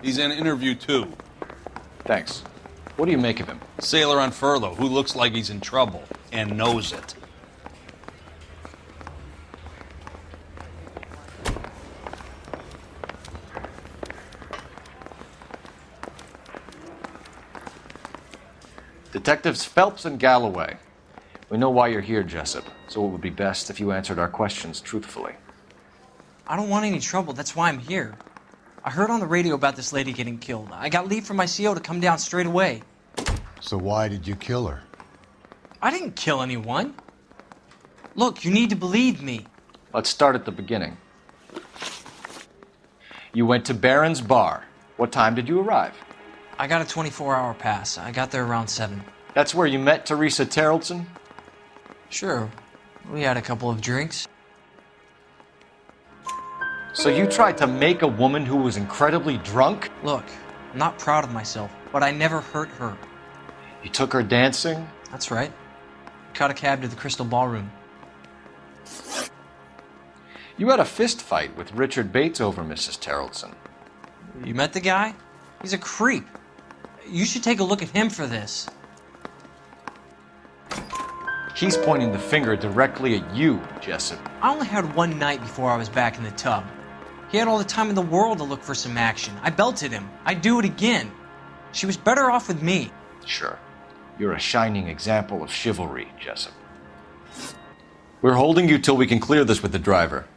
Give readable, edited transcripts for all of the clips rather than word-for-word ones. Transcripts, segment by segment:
He's in interview 2. Thanks. What do you make of him? Sailor on furlough who looks like he's in trouble and knows it. Detectives Phelps and Galloway. We know why you're here, Jessup, so it would be best if you answered our questions truthfully. I don't want any trouble, that's why I'm here. I heard on the radio about this lady getting killed. I got leave from my CO to come down straight away. So why did you kill her? I didn't kill anyone. Look, you need to believe me. Let's start at the beginning. You went to Barron's Bar. What time did you arrive? I got a 24-hour pass. I got there around 7. That's where you met Teresa Terrellson? Sure. We had a couple of drinks. So you tried to make a woman who was incredibly drunk? Look, I'm not proud of myself, but I never hurt her. You took her dancing? That's right. Caught a cab to the Crystal Ballroom. You had a fist fight with Richard Bates over Mrs. Terrellson. You met the guy? He's a creep. You should take a look at him for this. He's pointing the finger directly at you, Jessup. I only had one night before I was back in the tub. He had all the time in the world to look for some action. I belted him. I'd do it again. She was better off with me. Sure. You're a shining example of chivalry, Jessup. We're holding you till we can clear this with the driver.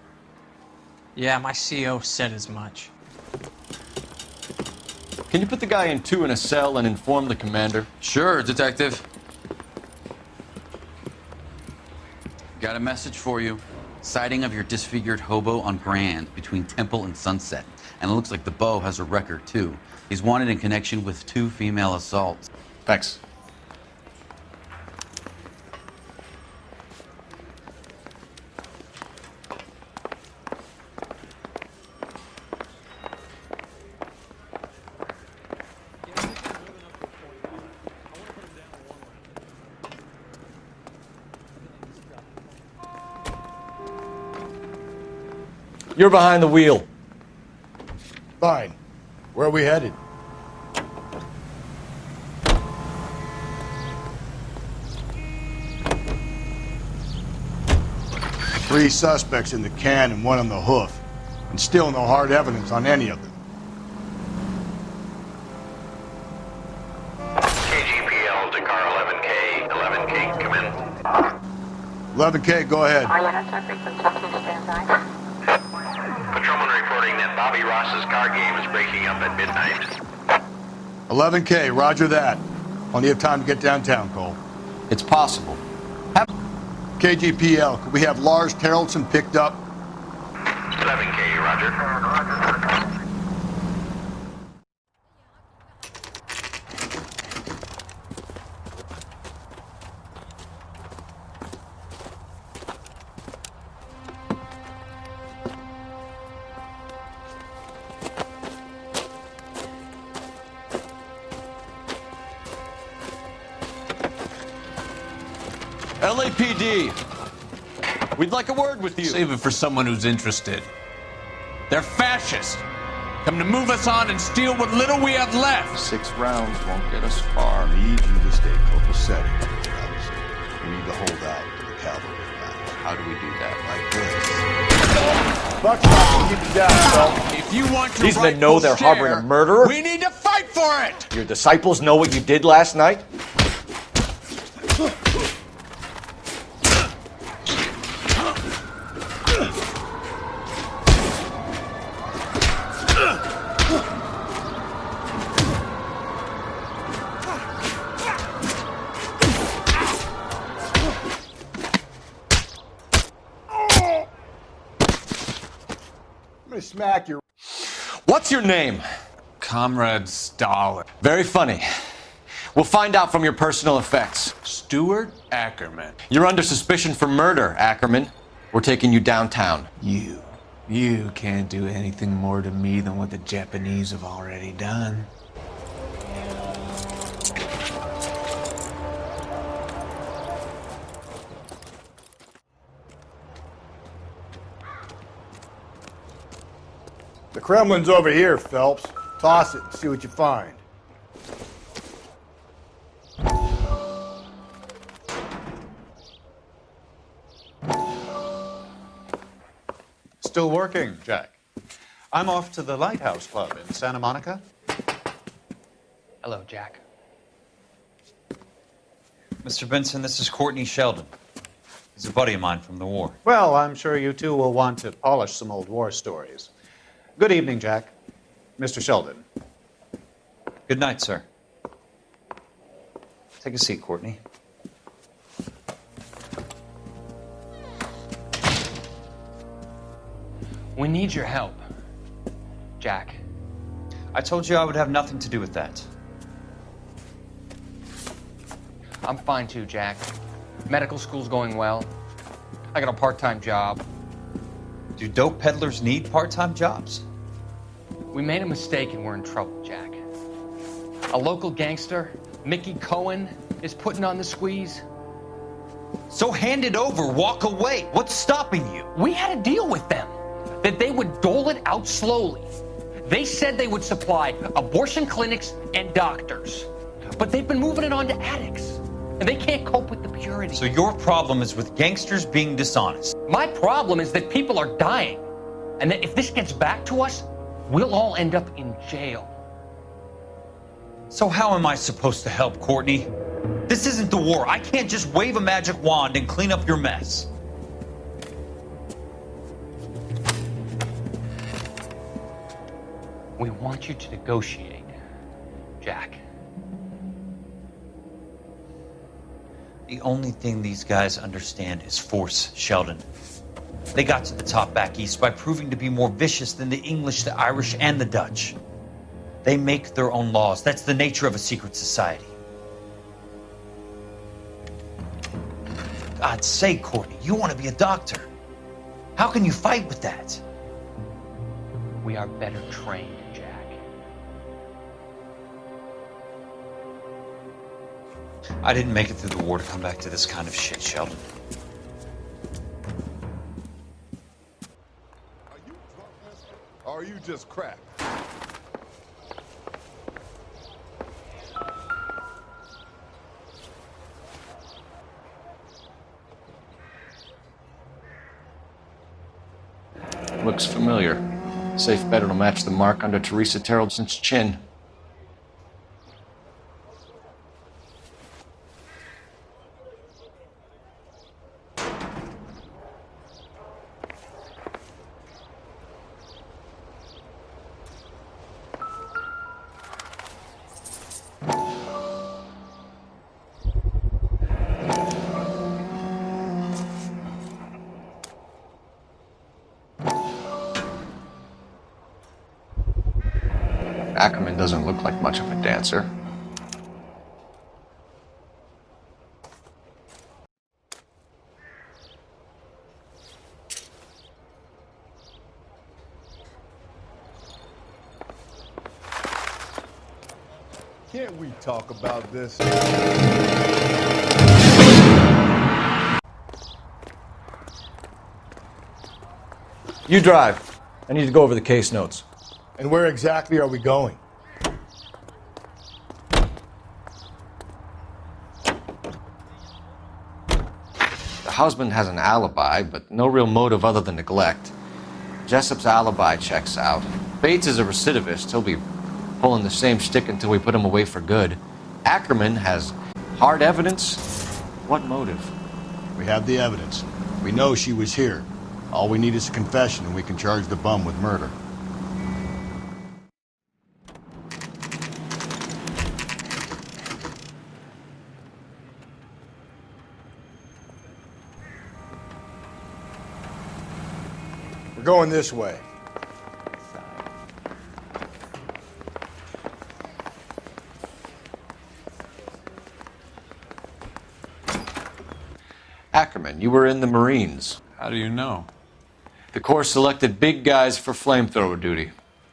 Yeah, my CO said as much. Can you put the guy in 2 in a cell and inform the commander? Sure, Detective. Got a message for you. Sighting of your disfigured hobo on Grand between Temple and Sunset. And it looks like the Beau has a record, too. He's wanted in connection with 2 female assaults. Thanks. You're behind the wheel. Fine. Where are we headed? Three suspects in the can and 1 on the hoof. And still no hard evidence on any of them. KGPL to car 11K. 11K, come in. 11K, go ahead. Patrolman reporting that Bobby Ross's car game is breaking up at midnight. 11K, roger that. Plenty of time to get downtown, Cole. It's possible. KGPL, could we have Lars Terrellson picked up? 11K, roger. LAPD, we'd like a word with you. Save it for someone who's interested. They're fascists. Come to move us on and steal what little we have left. 6 rounds won't get us far. I need you to stay copacetic, fellas. We need to hold out to the cavalry lines. How do we do that? Like this. Buckshot, keep it down, Phil. If you want to These men know they're harboring a murderer. we need to fight for it! Your disciples know what you did last night? Smack your... What's your name? Comrade Stalin. Very funny. We'll find out from your personal effects. Stuart Ackerman. You're under suspicion for murder, Ackerman. We're taking you downtown. You can't do anything more to me than what the Japanese have already done. The Kremlin's over here, Phelps. Toss it and see what you find. Still working, Jack. I'm off to the Lighthouse Club in Santa Monica. Hello, Jack. Mr. Benson, this is Courtney Sheldon. He's a buddy of mine from the war. Well, I'm sure you two will want to polish some old war stories. Good evening, Jack. Mr. Sheldon. Good night, sir. Take a seat, Courtney. We need your help, Jack. I told you I would have nothing to do with that. I'm fine too, Jack. Medical school's going well. I got a part-time job. Do dope peddlers need part-time jobs? We made a mistake and we're in trouble, Jack. A local gangster, Mickey Cohen, is putting on the squeeze. So hand it over, walk away. What's stopping you? We had a deal with them that they would dole it out slowly. They said they would supply abortion clinics and doctors, but they've been moving it on to addicts, and they can't cope with the purity. So your problem is with gangsters being dishonest. My problem is that people are dying, and that if this gets back to us, we'll all end up in jail. So how am I supposed to help, Courtney? This isn't the war. I can't just wave a magic wand and clean up your mess. We want you to negotiate, Jack. The only thing these guys understand is force, Sheldon. They got to the top back east by proving to be more vicious than the English, the Irish, and the Dutch. They make their own laws. That's the nature of a secret society. For God's sake, Courtney, you want to be a doctor. How can you fight with that? We are better trained, Jack. I didn't make it through the war to come back to this kind of shit, Sheldon. Are you drunk, mister? Or are you just cracked? Looks familiar. Safe bet it'll match the mark under Teresa Terrelson's chin. Ackerman doesn't look like much of a dancer. Can't we talk about this? You drive. I need to go over the case notes. And where exactly are we going? The husband has an alibi, but no real motive other than neglect. Jessup's alibi checks out. Bates is a recidivist. He'll be pulling the same shtick until we put him away for good. Ackerman has hard evidence. What motive? We have the evidence. We know she was here. All we need is a confession, and we can charge the bum with murder. We're going this way. Ackerman, you were in the Marines. How do you know? The Corps selected big guys for flamethrower duty.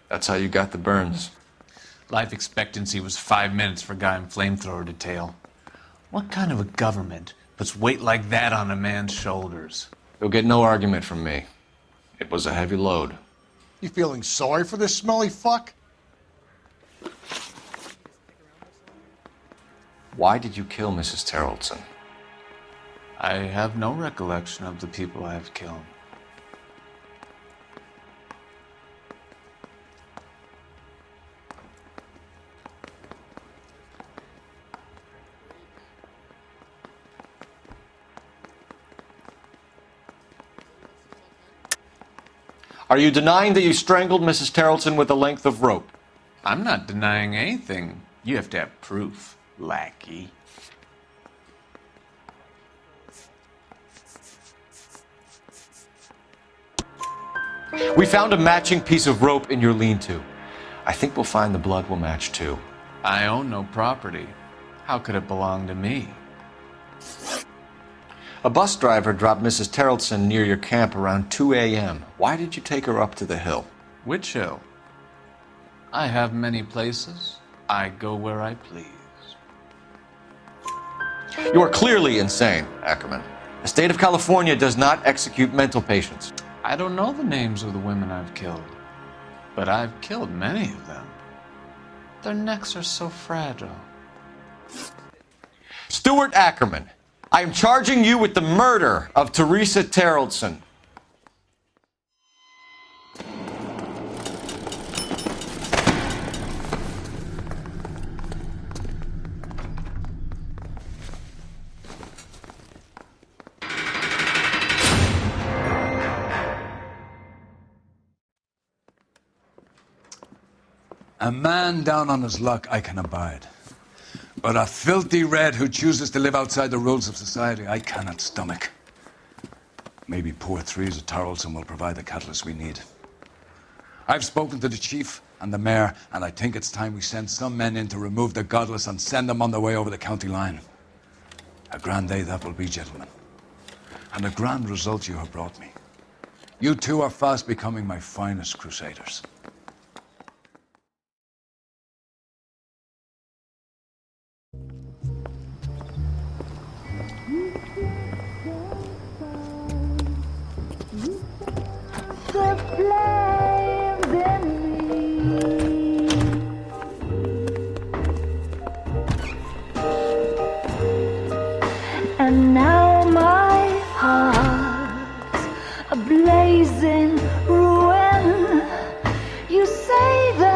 That's how you got the burns. Life expectancy was 5 minutes for a guy in flamethrower detail. What kind of a government puts weight like that on a man's shoulders? You'll get no argument from me. It was a heavy load. You feeling sorry for this smelly fuck? Why did you kill Mrs. Terrelson? I have no recollection of the people I have killed. Are you denying that you strangled Mrs. Terrelson with a length of rope? I'm not denying anything. You have to have proof, lackey. We found a matching piece of rope in your lean-to. I think we'll find the blood will match too. I own no property. How could it belong to me? A bus driver dropped Mrs. Terrelson near your camp around 2 a.m. Why did you take her up to the hill? Which hill? I have many places. I go where I please. You are clearly insane, Ackerman. The state of California does not execute mental patients. I don't know the names of the women I've killed, but I've killed many of them. Their necks are so fragile. Stuart Ackerman, I am charging you with the murder of Teresa Terrelson. A man down on his luck I can abide. But a filthy red who chooses to live outside the rules of society, I cannot stomach. Maybe poor Teresa Terrelson will provide the catalyst we need. I've spoken to the chief and the mayor, and I think it's time we send some men in to remove the godless and send them on their way over the county line. A grand day that will be, gentlemen. And a grand result you have brought me. You two are fast becoming my finest crusaders. And now my heart's a blazing ruin. You say that